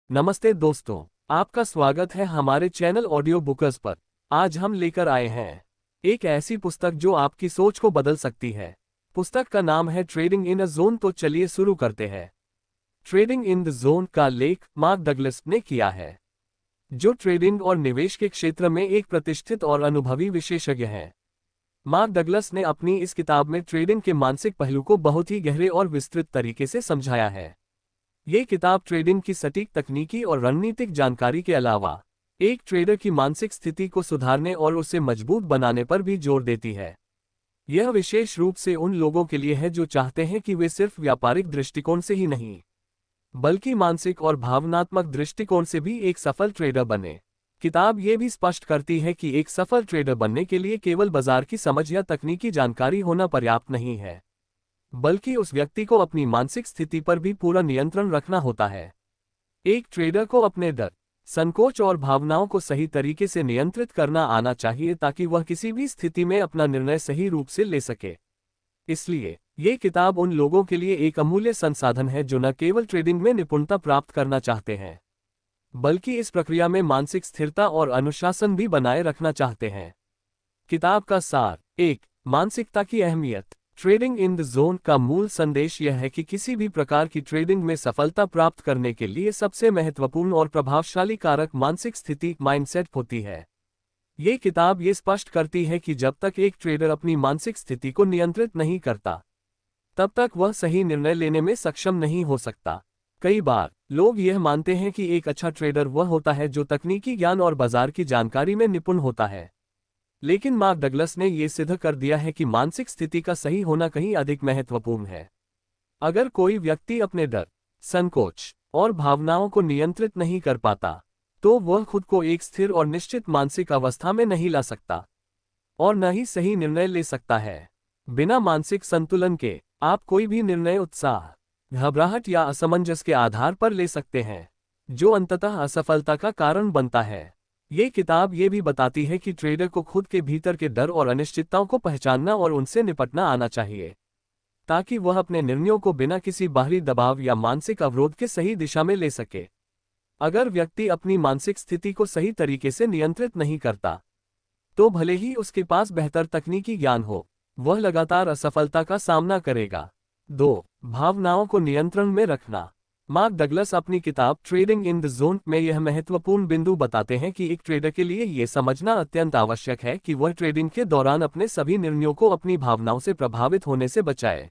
नमस्ते दोस्तों, आपका स्वागत है हमारे चैनल ऑडियो बुकर्स पर। आज हम लेकर आए हैं एक ऐसी पुस्तक जो आपकी सोच को बदल सकती है। पुस्तक का नाम है ट्रेडिंग इन अ जोन। तो चलिए शुरू करते हैं। ट्रेडिंग इन द जोन का लेख मार्क डगलस ने किया है, जो ट्रेडिंग और निवेश के क्षेत्र में एक प्रतिष्ठित और अनुभवी विशेषज्ञ हैं। मार्क डगलस ने अपनी इस किताब में ट्रेडिंग के मानसिक पहलू को बहुत ही गहरे और विस्तृत तरीके से समझाया है। ये किताब ट्रेडिंग की सटीक तकनीकी और रणनीतिक जानकारी के अलावा एक ट्रेडर की मानसिक स्थिति को सुधारने और उसे मजबूत बनाने पर भी जोर देती है। यह विशेष रूप से उन लोगों के लिए है जो चाहते हैं कि वे सिर्फ व्यापारिक दृष्टिकोण से ही नहीं, बल्कि मानसिक और भावनात्मक दृष्टिकोण से भी एक सफल ट्रेडर बने। किताब ये भी स्पष्ट करती है कि एक सफल ट्रेडर बनने के लिए केवल बाजार की समझ या तकनीकी जानकारी होना पर्याप्त नहीं है, बल्कि उस व्यक्ति को अपनी मानसिक स्थिति पर भी पूरा नियंत्रण रखना होता है। एक ट्रेडर को अपने डर, संकोच और भावनाओं को सही तरीके से नियंत्रित करना आना चाहिए ताकि वह किसी भी स्थिति में अपना निर्णय सही रूप से ले सके। इसलिए ये किताब उन लोगों के लिए एक अमूल्य संसाधन है जो न केवल ट्रेडिंग में निपुणता प्राप्त करना चाहते हैं, बल्कि इस प्रक्रिया में मानसिक स्थिरता और अनुशासन भी बनाए रखना चाहते हैं। किताब का सार। 1. मानसिकता की अहमियत। ट्रेडिंग इन द जोन का मूल संदेश यह है कि किसी भी प्रकार की ट्रेडिंग में सफलता प्राप्त करने के लिए सबसे महत्वपूर्ण और प्रभावशाली कारक मानसिक स्थिति माइंडसेट होती है। ये किताब ये स्पष्ट करती है कि जब तक एक ट्रेडर अपनी मानसिक स्थिति को नियंत्रित नहीं करता, तब तक वह सही निर्णय लेने में सक्षम नहीं हो सकता। कई बार लोग यह मानते हैं कि एक अच्छा ट्रेडर वह होता है जो तकनीकी ज्ञान और बाजार की जानकारी में निपुण होता है, लेकिन मार्क डगलस ने यह सिद्ध कर दिया है कि मानसिक स्थिति का सही होना कहीं अधिक महत्वपूर्ण है। अगर कोई व्यक्ति अपने डर, संकोच और भावनाओं को नियंत्रित नहीं कर पाता, तो वह खुद को एक स्थिर और निश्चित मानसिक अवस्था में नहीं ला सकता और न ही सही निर्णय ले सकता है। बिना मानसिक संतुलन के आप कोई भी निर्णय उत्साह, घबराहट या असमंजस के आधार पर ले सकते हैं, जो अंततः असफलता का कारण बनता है। ये किताब ये भी बताती है कि ट्रेडर को खुद के भीतर के डर और अनिश्चितताओं को पहचानना और उनसे निपटना आना चाहिए, ताकि वह अपने निर्णयों को बिना किसी बाहरी दबाव या मानसिक अवरोध के सही दिशा में ले सके। अगर व्यक्ति अपनी मानसिक स्थिति को सही तरीके से नियंत्रित नहीं करता, तो भले ही उसके पास बेहतर तकनीकी ज्ञान हो, वह लगातार असफलता का सामना करेगा। 2. भावनाओं को नियंत्रण में रखना। मार्क डगलस अपनी किताब ट्रेडिंग इन द जोन में यह महत्वपूर्ण बिंदु बताते हैं कि एक ट्रेडर के लिए यह समझना अत्यंत आवश्यक है कि वह ट्रेडिंग के दौरान अपने सभी निर्णयों को अपनी भावनाओं से प्रभावित होने से बचाए।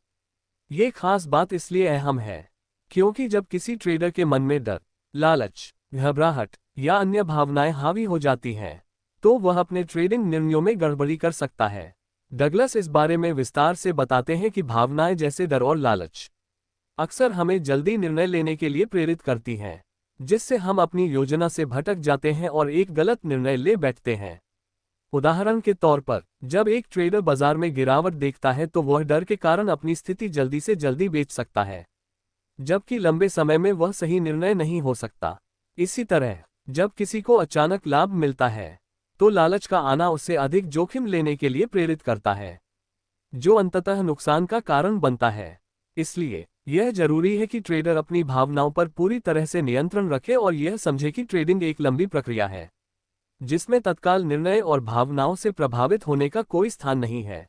ये खास बात इसलिए अहम है क्योंकि जब किसी ट्रेडर के मन में डर, लालच, घबराहट या अन्य भावनाएं हावी हो जाती हैं, तो वह अपने ट्रेडिंग निर्णयों में गड़बड़ी कर सकता है। डगलस इस बारे में विस्तार से बताते हैं कि भावनाएं जैसे डर और लालच अक्सर हमें जल्दी निर्णय लेने के लिए प्रेरित करती हैं, जिससे हम अपनी योजना से भटक जाते हैं और एक गलत निर्णय ले बैठते हैं। उदाहरण के तौर पर, जब एक ट्रेडर बाजार में गिरावट देखता है तो वह डर के कारण अपनी स्थिति जल्दी से जल्दी बेच सकता है, जबकि लंबे समय में वह सही निर्णय नहीं हो सकता। इसी तरह, जब किसी को अचानक लाभ मिलता है, तो लालच का आना उसे अधिक जोखिम लेने के लिए प्रेरित करता है, जो अंततः नुकसान का कारण बनता है। इसलिए यह जरूरी है कि ट्रेडर अपनी भावनाओं पर पूरी तरह से नियंत्रण रखे और यह समझे कि ट्रेडिंग एक लंबी प्रक्रिया है, जिसमें तत्काल निर्णय और भावनाओं से प्रभावित होने का कोई स्थान नहीं है।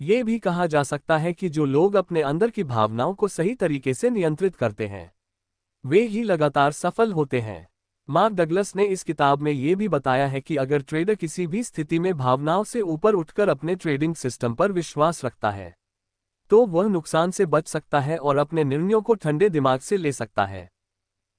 यह भी कहा जा सकता है कि जो लोग अपने अंदर की भावनाओं को सही तरीके से नियंत्रित करते हैं, वे ही लगातार सफल होते हैं। मार्क डगलस ने इस किताब में यह भी बताया है कि अगर ट्रेडर किसी भी स्थिति में भावनाओं से ऊपर उठकर अपने ट्रेडिंग सिस्टम पर विश्वास रखता है, तो वह नुकसान से बच सकता है और अपने निर्णयों को ठंडे दिमाग से ले सकता है।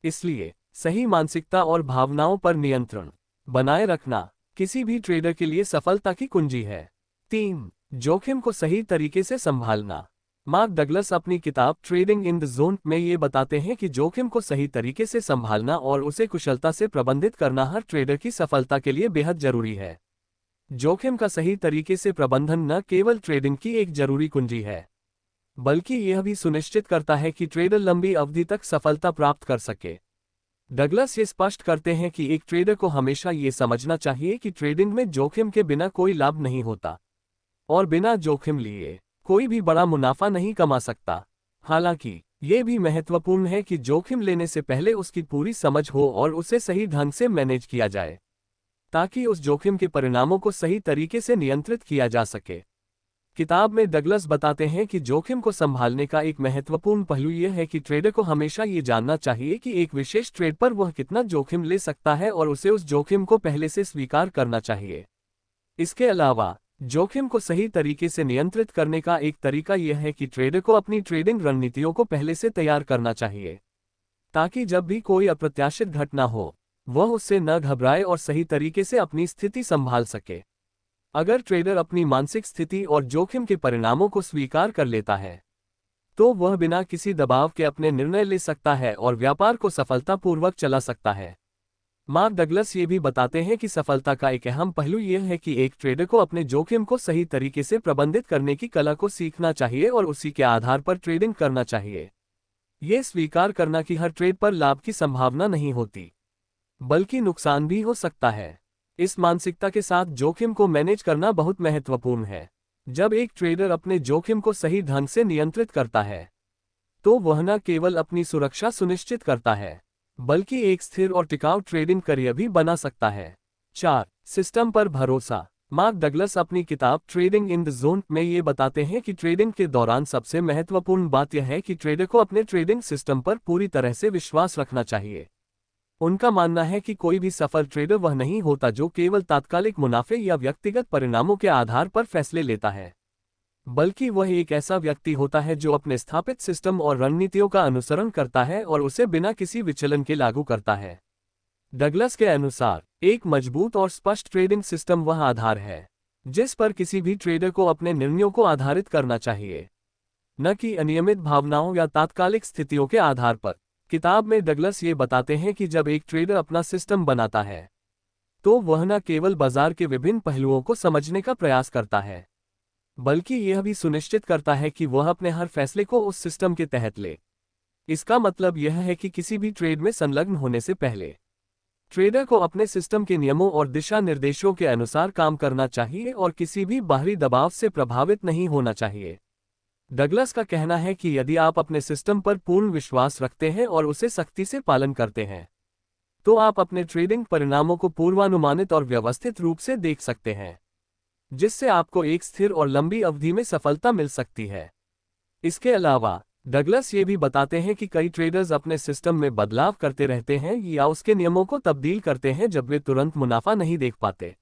इसलिए सही मानसिकता और भावनाओं पर नियंत्रण बनाए रखना किसी भी ट्रेडर के लिए सफलता की कुंजी है। 3. जोखिम को सही तरीके से संभालना। मार्क डगलस अपनी किताब ट्रेडिंग इन द जोन में ये बताते हैं कि जोखिम को सही तरीके से संभालना और उसे कुशलता से प्रबंधित करना हर ट्रेडर की सफलता के लिए बेहद जरूरी है। जोखिम का सही तरीके से प्रबंधन न केवल ट्रेडिंग की एक जरूरी कुंजी है, बल्कि यह भी सुनिश्चित करता है कि ट्रेडर लंबी अवधि तक सफलता प्राप्त कर सके। डगलस ये स्पष्ट करते हैं कि एक ट्रेडर को हमेशा ये समझना चाहिए कि ट्रेडिंग में जोखिम के बिना कोई लाभ नहीं होता और बिना जोखिम लिए कोई भी बड़ा मुनाफा नहीं कमा सकता। हालांकि ये भी महत्वपूर्ण है कि जोखिम लेने से पहले उसकी पूरी समझ हो और उसे सही ढंग से मैनेज किया जाए, ताकि उस जोखिम के परिणामों को सही तरीके से नियंत्रित किया जा सके। किताब में डगलस बताते हैं कि जोखिम को संभालने का एक महत्वपूर्ण पहलू यह है कि ट्रेडर को हमेशा ये जानना चाहिए कि एक विशेष ट्रेड पर वह कितना जोखिम ले सकता है और उसे उस जोखिम को पहले से स्वीकार करना चाहिए। इसके अलावा जोखिम को सही तरीके से नियंत्रित करने का एक तरीका यह है कि ट्रेडर को अपनी ट्रेडिंग रणनीतियों को पहले से तैयार करना चाहिए, ताकि जब भी कोई अप्रत्याशित घटना हो वह उससे न घबराए और सही तरीके से अपनी स्थिति संभाल सके। अगर ट्रेडर अपनी मानसिक स्थिति और जोखिम के परिणामों को स्वीकार कर लेता है, तो वह बिना किसी दबाव के अपने निर्णय ले सकता है और व्यापार को सफलतापूर्वक चला सकता है। मार्क डगलस ये भी बताते हैं कि सफलता का एक अहम पहलू यह है कि एक ट्रेडर को अपने जोखिम को सही तरीके से प्रबंधित करने की कला को सीखना चाहिए और उसी के आधार पर ट्रेडिंग करना चाहिए। ये स्वीकार करना कि हर ट्रेड पर लाभ की संभावना नहीं होती, बल्कि नुकसान भी हो सकता है। इस मानसिकता के साथ जोखिम को मैनेज करना बहुत महत्वपूर्ण है। जब एक ट्रेडर अपने जोखिम को सही ढंग से नियंत्रित करता है, तो वह न केवल अपनी सुरक्षा सुनिश्चित करता है, बल्कि एक स्थिर और टिकाऊ ट्रेडिंग करियर भी बना सकता है। 4. सिस्टम पर भरोसा। मार्क डगलस अपनी किताब ट्रेडिंग इन द जोन में ये बताते हैं कि ट्रेडिंग के दौरान सबसे महत्वपूर्ण बात यह है कि ट्रेडर को अपने ट्रेडिंग सिस्टम पर पूरी तरह से विश्वास रखना चाहिए। उनका मानना है कि कोई भी सफल ट्रेडर वह नहीं होता जो केवल तात्कालिक मुनाफे या व्यक्तिगत परिणामों के आधार पर फैसले लेता है, बल्कि वह एक ऐसा व्यक्ति होता है जो अपने स्थापित सिस्टम और रणनीतियों का अनुसरण करता है और उसे बिना किसी विचलन के लागू करता है। डगलस के अनुसार एक मजबूत और स्पष्ट ट्रेडिंग सिस्टम वह आधार है जिस पर किसी भी ट्रेडर को अपने निर्णयों को आधारित करना चाहिए, न कि अनियमित भावनाओं या तात्कालिक स्थितियों के आधार पर। किताब में डगलस ये बताते हैं कि जब एक ट्रेडर अपना सिस्टम बनाता है, तो वह न केवल बाजार के विभिन्न पहलुओं को समझने का प्रयास करता है, बल्कि यह भी सुनिश्चित करता है कि वह अपने हर फैसले को उस सिस्टम के तहत ले। इसका मतलब यह है कि किसी भी ट्रेड में संलग्न होने से पहले ट्रेडर को अपने सिस्टम के नियमों और दिशा निर्देशों के अनुसार काम करना चाहिए और किसी भी बाहरी दबाव से प्रभावित नहीं होना चाहिए। डगलस का कहना है कि यदि आप अपने सिस्टम पर पूर्ण विश्वास रखते हैं और उसे सख्ती से पालन करते हैं, तो आप अपने ट्रेडिंग परिणामों को पूर्वानुमानित और व्यवस्थित रूप से देख सकते हैं, जिससे आपको एक स्थिर और लंबी अवधि में सफलता मिल सकती है। इसके अलावा डगलस ये भी बताते हैं कि कई ट्रेडर्स अपने सिस्टम में बदलाव करते रहते हैं या उसके नियमों को तब्दील करते हैं जब वे तुरंत मुनाफा नहीं देख पाते,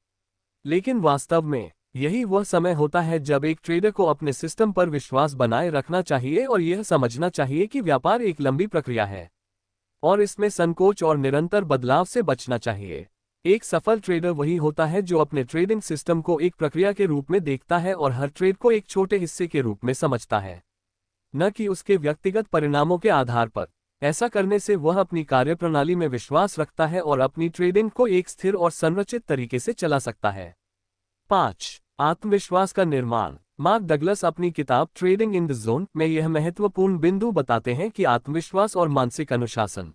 लेकिन वास्तव में यही वह समय होता है जब एक ट्रेडर को अपने सिस्टम पर विश्वास बनाए रखना चाहिए और यह समझना चाहिए कि व्यापार एक लंबी प्रक्रिया है और इसमें संकोच और निरंतर बदलाव से बचना चाहिए। एक सफल ट्रेडर वही होता है जो अपने ट्रेडिंग सिस्टम को एक प्रक्रिया के रूप में देखता है और हर ट्रेड को एक छोटे हिस्से के रूप में समझता है, न कि उसके व्यक्तिगत परिणामों के आधार पर। ऐसा करने से वह अपनी कार्यप्रणाली में विश्वास रखता है और अपनी ट्रेडिंग को एक स्थिर और संरचित तरीके से चला सकता है। 5. आत्मविश्वास का निर्माण। मार्क डगलस अपनी किताब ट्रेडिंग इन द जोन में यह महत्वपूर्ण बिंदु बताते हैं कि आत्मविश्वास और मानसिक अनुशासन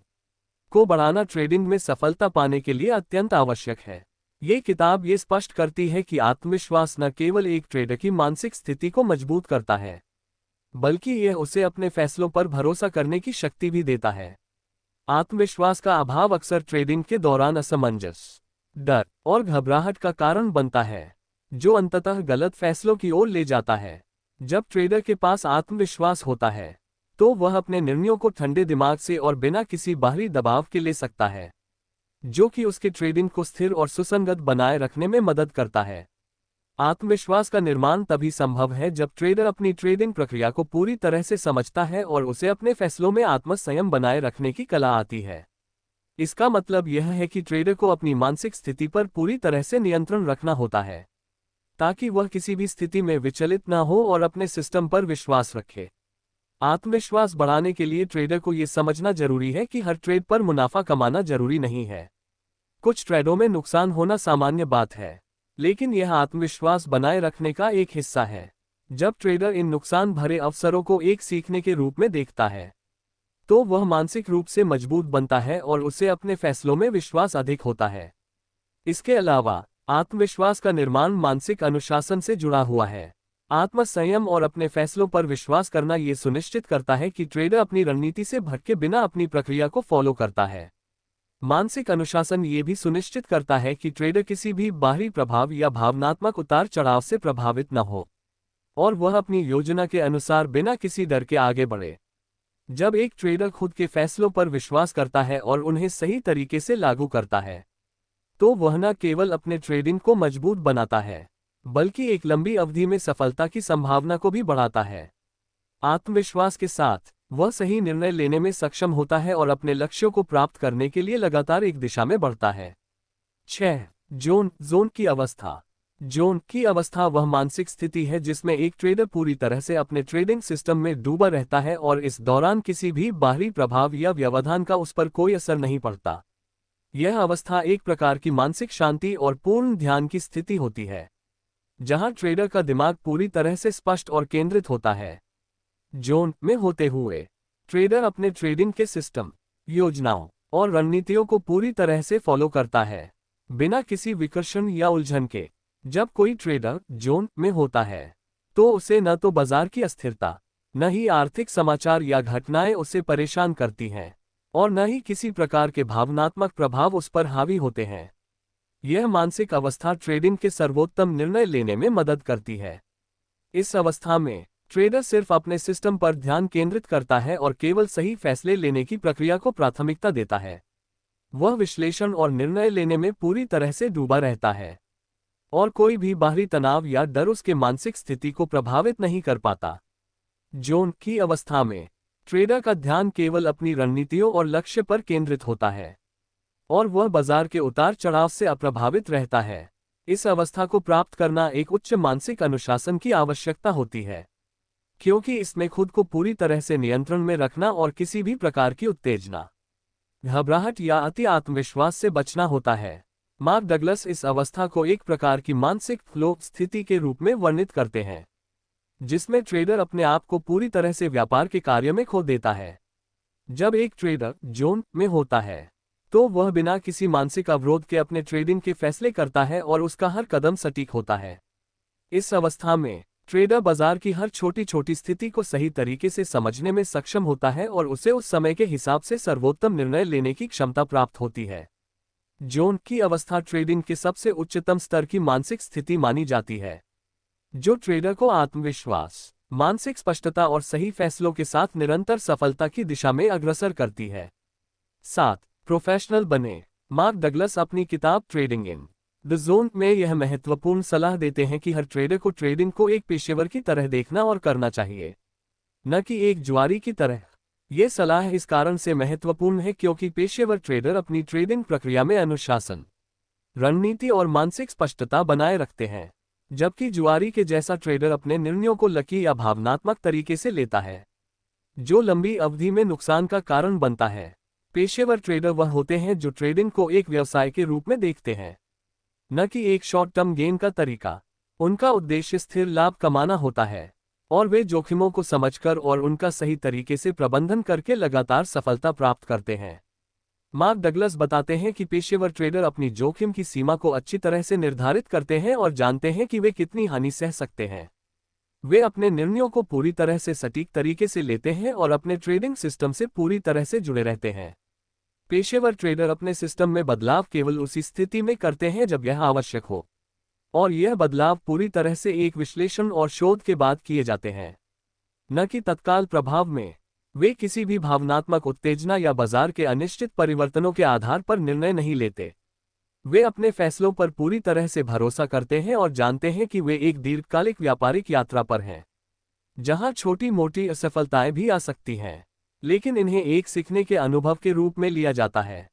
को बढ़ाना ट्रेडिंग में सफलता पाने के लिए अत्यंत आवश्यक है। ये किताब ये स्पष्ट करती है कि आत्मविश्वास न केवल एक ट्रेडर की मानसिक स्थिति को मजबूत करता है, बल्कि यह उसे अपने फैसलों पर भरोसा करने की शक्ति भी देता है। आत्मविश्वास का अभाव अक्सर ट्रेडिंग के दौरान असमंजस, डर और घबराहट का कारण बनता है, जो अंततः गलत फैसलों की ओर ले जाता है। जब ट्रेडर के पास आत्मविश्वास होता है, तो वह अपने निर्णयों को ठंडे दिमाग से और बिना किसी बाहरी दबाव के ले सकता है, जो कि उसके ट्रेडिंग को स्थिर और सुसंगत बनाए रखने में मदद करता है। आत्मविश्वास का निर्माण तभी संभव है जब ट्रेडर अपनी ट्रेडिंग प्रक्रिया को पूरी तरह से समझता है और उसे अपने फैसलों में आत्मसंयम बनाए रखने की कला आती है। इसका मतलब यह है कि ट्रेडर को अपनी मानसिक स्थिति पर पूरी तरह से नियंत्रण रखना होता है, ताकि वह किसी भी स्थिति में विचलित न हो और अपने सिस्टम पर विश्वास रखे। आत्मविश्वास बढ़ाने के लिए ट्रेडर को यह समझना जरूरी है कि हर ट्रेड पर मुनाफा कमाना जरूरी नहीं है। कुछ ट्रेडों में नुकसान होना सामान्य बात है, लेकिन यह आत्मविश्वास बनाए रखने का एक हिस्सा है। जब ट्रेडर इन नुकसान भरे अवसरों को एक सीखने के रूप में देखता है, तो वह मानसिक रूप से मजबूत बनता है और उसे अपने फैसलों में विश्वास अधिक होता है। इसके अलावा आत्मविश्वास का निर्माण मानसिक अनुशासन से जुड़ा हुआ है। आत्मसंयम और अपने फैसलों पर विश्वास करना ये सुनिश्चित करता है कि ट्रेडर अपनी रणनीति से भटके बिना अपनी प्रक्रिया को फॉलो करता है। मानसिक अनुशासन ये भी सुनिश्चित करता है कि ट्रेडर किसी भी बाहरी प्रभाव या भावनात्मक उतार चढ़ाव से प्रभावित न हो और वह अपनी योजना के अनुसार बिना किसी डर के आगे बढ़े। जब एक ट्रेडर खुद के फैसलों पर विश्वास करता है और उन्हें सही तरीके से लागू करता है, तो वह न केवल अपने ट्रेडिंग को मजबूत बनाता है, बल्कि एक लंबी अवधि में सफलता की संभावना को भी बढ़ाता है। आत्मविश्वास के साथ वह सही निर्णय लेने में सक्षम होता है और अपने लक्ष्यों को प्राप्त करने के लिए लगातार एक दिशा में बढ़ता है। 6. जोन की अवस्था। जोन की अवस्था वह मानसिक स्थिति है जिसमें एक ट्रेडर पूरी तरह से अपने ट्रेडिंग सिस्टम में डूबा रहता है और इस दौरान किसी भी बाहरी प्रभाव या व्यवधान का उस पर कोई असर नहीं पड़ता। यह अवस्था एक प्रकार की मानसिक शांति और पूर्ण ध्यान की स्थिति होती है, जहां ट्रेडर का दिमाग पूरी तरह से स्पष्ट और केंद्रित होता है। जोन में होते हुए ट्रेडर अपने ट्रेडिंग के सिस्टम, योजनाओं और रणनीतियों को पूरी तरह से फॉलो करता है, बिना किसी विकर्षण या उलझन के। जब कोई ट्रेडर जोन में होता है, तो उसे न तो बाजार की अस्थिरता, न ही आर्थिक समाचार या घटनाएं उसे परेशान करती हैं, और न ही किसी प्रकार के भावनात्मक प्रभाव उस पर हावी होते हैं। यह मानसिक अवस्था ट्रेडिंग के सर्वोत्तम निर्णय लेने में मदद करती है। इस अवस्था में ट्रेडर सिर्फ अपने सिस्टम पर ध्यान केंद्रित करता है और केवल सही फैसले लेने की प्रक्रिया को प्राथमिकता देता है। वह विश्लेषण और निर्णय लेने में पूरी तरह से डूबा रहता है, और कोई भी बाहरी तनाव या डर उसके मानसिक स्थिति को प्रभावित नहीं कर पाता। जोन की अवस्था में ट्रेडर का ध्यान केवल अपनी रणनीतियों और लक्ष्य पर केंद्रित होता है, और वह बाजार के उतार चढ़ाव से अप्रभावित रहता है। इस अवस्था को प्राप्त करना एक उच्च मानसिक अनुशासन की आवश्यकता होती है, क्योंकि इसमें खुद को पूरी तरह से नियंत्रण में रखना और किसी भी प्रकार की उत्तेजना, घबराहट या अति आत्मविश्वास से बचना होता है। मार्क डगलस इस अवस्था को एक प्रकार की मानसिक फ्लो स्थिति के रूप में वर्णित करते हैं, जिसमें ट्रेडर अपने आप को पूरी तरह से व्यापार के कार्य में खो देता है। जब एक ट्रेडर जोन में होता है, तो वह बिना किसी मानसिक अवरोध के अपने ट्रेडिंग के फैसले करता है और उसका हर कदम सटीक होता है। इस अवस्था में ट्रेडर बाजार की हर छोटी छोटी स्थिति को सही तरीके से समझने में सक्षम होता है और उसे उस समय के हिसाब से सर्वोत्तम निर्णय लेने की क्षमता प्राप्त होती है। जोन की अवस्था ट्रेडिंग के सबसे उच्चतम स्तर की मानसिक स्थिति मानी जाती है, जो ट्रेडर को आत्मविश्वास, मानसिक स्पष्टता और सही फैसलों के साथ निरंतर सफलता की दिशा में अग्रसर करती है। 7. प्रोफेशनल बने। मार्क डगलस अपनी किताब ट्रेडिंग इन द जोन में यह महत्वपूर्ण सलाह देते हैं कि हर ट्रेडर को ट्रेडिंग को एक पेशेवर की तरह देखना और करना चाहिए, न कि एक जुआरी की तरह। ये सलाह इस कारण से महत्वपूर्ण है क्योंकि पेशेवर ट्रेडर अपनी ट्रेडिंग प्रक्रिया में अनुशासन, रणनीति और मानसिक स्पष्टता बनाए रखते हैं, जबकि जुआरी के जैसा ट्रेडर अपने निर्णयों को लकी या भावनात्मक तरीके से लेता है, जो लंबी अवधि में नुकसान का कारण बनता है। पेशेवर ट्रेडर वह होते हैं जो ट्रेडिंग को एक व्यवसाय के रूप में देखते हैं, न कि एक शॉर्ट टर्म गेन का तरीका। उनका उद्देश्य स्थिर लाभ कमाना होता है, और वे जोखिमों को समझकर और उनका सही तरीके से प्रबंधन करके लगातार सफलता प्राप्त करते हैं। मार्क डगलस बताते हैं कि पेशेवर ट्रेडर अपनी जोखिम की सीमा को अच्छी तरह से निर्धारित करते हैं और जानते हैं कि वे कितनी हानि सह सकते हैं। वे अपने निर्णयों को पूरी तरह से सटीक तरीके से लेते हैं और अपने ट्रेडिंग सिस्टम से पूरी तरह से जुड़े रहते हैं। पेशेवर ट्रेडर अपने सिस्टम में बदलाव केवल उसी स्थिति में करते हैं जब यह आवश्यक हो, और यह बदलाव पूरी तरह से एक विश्लेषण और शोध के बाद किए जाते हैं, न कि तत्काल प्रभाव में। वे किसी भी भावनात्मक उत्तेजना या बाजार के अनिश्चित परिवर्तनों के आधार पर निर्णय नहीं लेते। वे अपने फैसलों पर पूरी तरह से भरोसा करते हैं और जानते हैं कि वे एक दीर्घकालिक व्यापारिक यात्रा पर हैं, जहां छोटी मोटी असफलताएं भी आ सकती हैं, लेकिन इन्हें एक सीखने के अनुभव के रूप में लिया जाता है।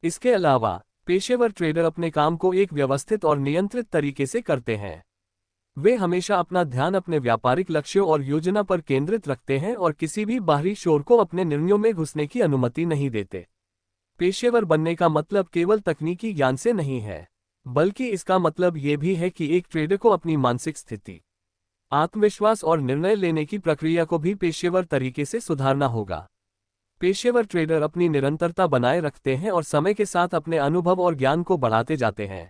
इसके अलावा पेशेवर ट्रेडर अपने काम को एक व्यवस्थित और नियंत्रित तरीके से करते हैं। वे हमेशा अपना ध्यान अपने व्यापारिक लक्ष्यों और योजना पर केंद्रित रखते हैं और किसी भी बाहरी शोर को अपने निर्णयों में घुसने की अनुमति नहीं देते। पेशेवर बनने का मतलब केवल तकनीकी ज्ञान से नहीं है, बल्कि इसका मतलब ये भी है कि एक ट्रेडर को अपनी मानसिक स्थिति, आत्मविश्वास और निर्णय लेने की प्रक्रिया को भी पेशेवर तरीके से सुधारना होगा। पेशेवर ट्रेडर अपनी निरंतरता बनाए रखते हैं और समय के साथ अपने अनुभव और ज्ञान को बढ़ाते जाते हैं।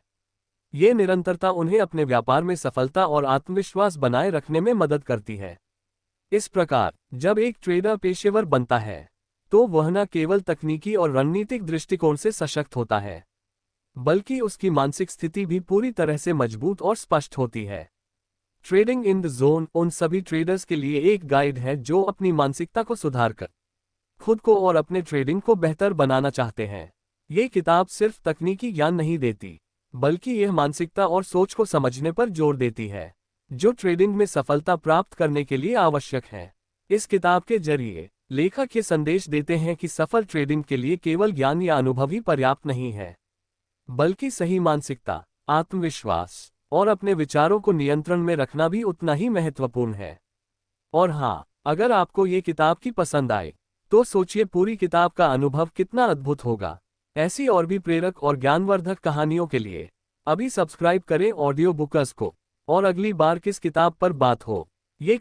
ये निरंतरता उन्हें अपने व्यापार में सफलता और आत्मविश्वास बनाए रखने में मदद करती है। इस प्रकार, जब एक ट्रेडर पेशेवर बनता है, तो वह न केवल तकनीकी और रणनीतिक दृष्टिकोण से सशक्त होता है, बल्कि उसकी मानसिक स्थिति भी पूरी तरह से मजबूत और स्पष्ट होती है। ट्रेडिंग इन द जोन उन सभी ट्रेडर्स के लिए एक गाइड है जो अपनी मानसिकता को सुधारकर खुद को और अपने ट्रेडिंग को बेहतर बनाना चाहते हैं। ये किताब सिर्फ तकनीकी ज्ञान नहीं देती, बल्कि यह मानसिकता और सोच को समझने पर जोर देती है, जो ट्रेडिंग में सफलता प्राप्त करने के लिए आवश्यक है। इस किताब के जरिए लेखक ये संदेश देते हैं कि सफल ट्रेडिंग के लिए केवल ज्ञान या अनुभव ही पर्याप्त नहीं है, बल्कि सही मानसिकता, आत्मविश्वास और अपने विचारों को नियंत्रण में रखना भी उतना ही महत्वपूर्ण है। और हाँ, अगर आपको ये किताब की पसंद आए, तो सोचिए पूरी किताब का अनुभव कितना अद्भुत होगा। ऐसी और भी प्रेरक और ज्ञानवर्धक कहानियों के लिए अभी सब्सक्राइब करें ऑडियो बुकर्स को, और अगली बार किस किताब पर बात हो, ये